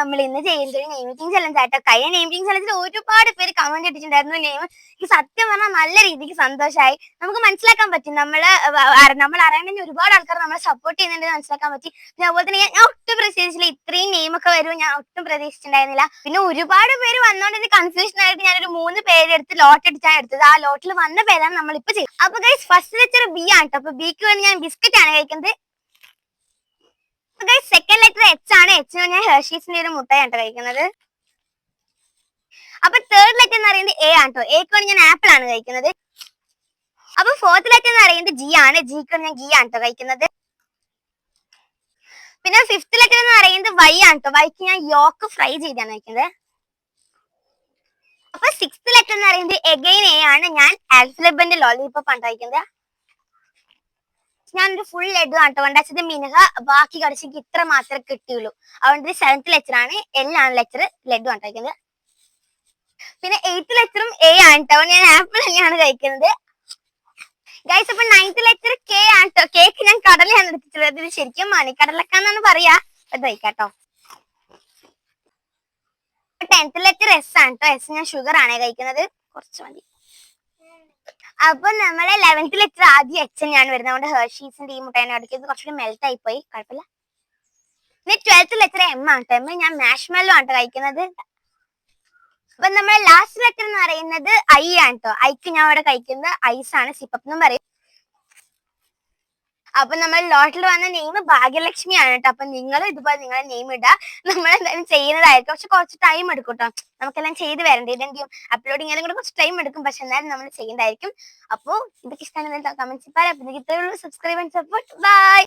നമ്മൾ ഇന്ന് ചെയ്യുന്നത് ഒരു നെയിമിംഗ് ചലഞ്ച് ആയിട്ടോ. കഴിഞ്ഞ നെയിമിംഗ് ചലഞ്ചിൽ ഒരുപാട് പേര് കമന്റ് ഇട്ടിട്ടുണ്ടായിരുന്നു നെയിം. എനിക്ക് സത്യം പറഞ്ഞാൽ നല്ല രീതിക്ക് സന്തോഷമായി. നമുക്ക് മനസ്സിലാക്കാൻ പറ്റും നമ്മൾ അറിയണമെങ്കിൽ ഒരുപാട് ആൾക്കാർ നമ്മളെ സപ്പോർട്ട് ചെയ്യുന്നുണ്ട് മനസ്സിലാക്കാൻ പറ്റി. പിന്നെ അതുപോലെ തന്നെ ഞാൻ ഒട്ടും പ്രതീക്ഷിച്ചില്ല ഇത്രയും നെയിമൊക്കെ വരും, ഞാൻ ഒട്ടും പ്രതീക്ഷിച്ചിട്ടുണ്ടായിരുന്നില്ല. പിന്നെ ഒരുപാട് പേര് വന്നോണ്ട് എനിക്ക് കൺഫ്യൂഷൻ ആയിട്ട് ഞാനൊരു 3 പേരെടുത്ത് ലോട്ട് അടിച്ചാണ് എടുത്തത്. ആ ലോട്ടിൽ വന്ന പേരാണ് നമ്മളിപ്പോ ചെയ്യുന്നത്. അപ്പൊ ഗൈസ് ഫസ്റ്റ് ലെറ്റർ ബി ആണ് കേട്ടോ. അപ്പൊ ബിക്ക് വേണ്ടി ഞാൻ ബിസ്ക്കറ്റ് ആണ് കഴിക്കുന്നത്. സെക്കൻഡ് ലെറ്റർ എച്ച് ആണ്. എച്ചിന് ഞാൻ ഹെർഷീസിന്റെ ഒരു മുട്ടയാണ് കഴിക്കുന്നത്. അപ്പൊ തേർഡ് ലെറ്റർ എന്ന് പറയുന്നത് എ ആണ് കേട്ടോ. എക്ക് വേണ്ടി ഞാൻ ആപ്പിൾ ആണ് കഴിക്കുന്നത്. അപ്പൊ ഫോർത്ത് ലെറ്റർ എന്ന് പറയുന്നത് ജി ആണ്. ജിക്ക് വേണ്ടി ഞാൻ ഗീ ആണ് കേട്ടോ കഴിക്കുന്നത്. പിന്നെ ഫിഫ്ത് ലെറ്റർ എന്ന് പറയുന്നത് വൈ ആണ് കേട്ടോ. വൈക്ക് ഞാൻ യോക്ക് ഫ്രൈ ചെയ്താണ് കഴിക്കുന്നത്. അപ്പൊ സിക്സ്ത് ലെറ്റർ എന്ന് പറയുന്നത് എഗൈൻ എ ആണ്. ഞാൻ ആൽഫലബന്റെ ലോലിപോപ്പ് ആണ് കഴിക്കുന്നത്. ഞാനൊരു ഫുൾ ലഡു ആണ് കേട്ടോ ഉണ്ടാച്ചത്. മിനഹ ബാക്കി കടിച്ചെങ്കിൽ ഇത്ര മാത്രമേ കിട്ടിയുള്ളൂ. അതുകൊണ്ട് 7th ലെറ്റർ ആണ്. എൽ ആണ് ലെറ്റർ. ലഡു ആണ് കഴിക്കുന്നത്. പിന്നെ 8th ലെറ്ററും എ ആണ് കേട്ടോ. ഞാൻ ആപ്പിൾ തന്നെയാണ് കഴിക്കുന്നത്. ഗൈസ് അപ്പൊ 9th ലെറ്റർ കെ ആണ് കേട്ടോ. കേക്ക് ഞാൻ കടലയാണ് എടുത്തിട്ടുള്ളത്. ഇത് ശരിക്കും മണിക്കടലക്കാന്നാണ് പറയാ. അത് കഴിക്കാട്ടോ. 10th ലെറ്റർ എസ് ആണ് കേട്ടോ. എസ് ഞാൻ ഷുഗർ ആണ് കഴിക്കുന്നത്. കുറച്ച് മതി. അപ്പൊ നമ്മളെ 11th ലെറ്റർ ആദ്യം എച്ച് തന്നെയാണ് വരുന്നത്. അതുകൊണ്ട് ഹെർഷീസിന്റെ ഈ മുട്ടേനെ അടിക്കുന്നത് കുറച്ചുകൂടി മെൽറ്റ് ആയി പോയി, കുഴപ്പമില്ല. പിന്നെ 12th ലെറ്റർ എം ആണ് കേട്ടോ. എം ഞാൻ മാഷ്മെല്ലോ ആണ് കഴിക്കുന്നത്. അപ്പൊ നമ്മുടെ ലാസ്റ്റ് ലെറ്റർ എന്ന് പറയുന്നത് ഐ ആണ് കേട്ടോ. ഐക്ക് ഞാൻ ഇവിടെ കഴിക്കുന്നത് ഐസ് ആണ്. സിപ്പപ്പ് എന്നും പറയും. അപ്പൊ നമ്മൾ ലോട്ടിൽ വന്ന നെയിം ഭാഗ്യലക്ഷ്മി ആണ് കേട്ടോ. അപ്പൊ നിങ്ങൾ ഇതുപോലെ നിങ്ങളെ നെയിം ഇടുക. നമ്മൾ എന്തായാലും ചെയ്യുന്നതായിരിക്കും. പക്ഷെ കുറച്ച് ടൈം എടുക്കും കേട്ടോ. നമുക്കെല്ലാം ചെയ്ത് വരണ്ടേ. ഇതെങ്കിലും അപ്ലോഡിങ് കൂടെ കുറച്ച് ടൈം എടുക്കും. പക്ഷെ എന്നാലും നമ്മൾ ചെയ്യുന്നതായിരിക്കും. അപ്പോൾ ഇതൊക്കെ ഇഷ്ടമാണ് കമന്റ്സ് പറയാം. അപ്പൊ ഇത്രയുള്ളൂ. Subscribe and support. ബൈ.